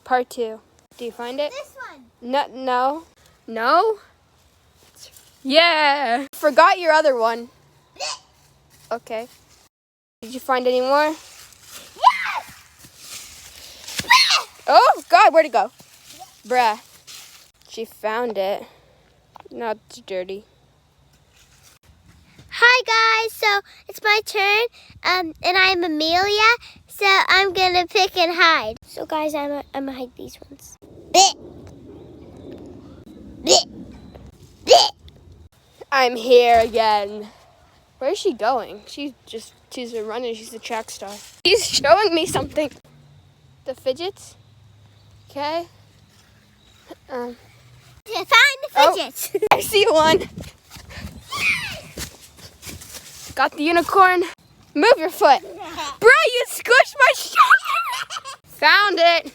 Part 2. Do you find it? This one. No. No? Yeah. Forgot your other one. Okay. Did you find any more? Yes! Oh, God, where'd it go? Bruh. She found it. Now it's dirty. Hi guys, so it's my turn, and I'm Amelia, so I'm gonna pick and hide. So guys, I'm gonna hide these ones. I'm here again. Where is she going? She's running. She's a track star. She's showing me something. The fidgets. Okay. Find the fidgets. Oh, I see one. Got the unicorn. Move your foot. Bro, you squished my shoulder. Found it.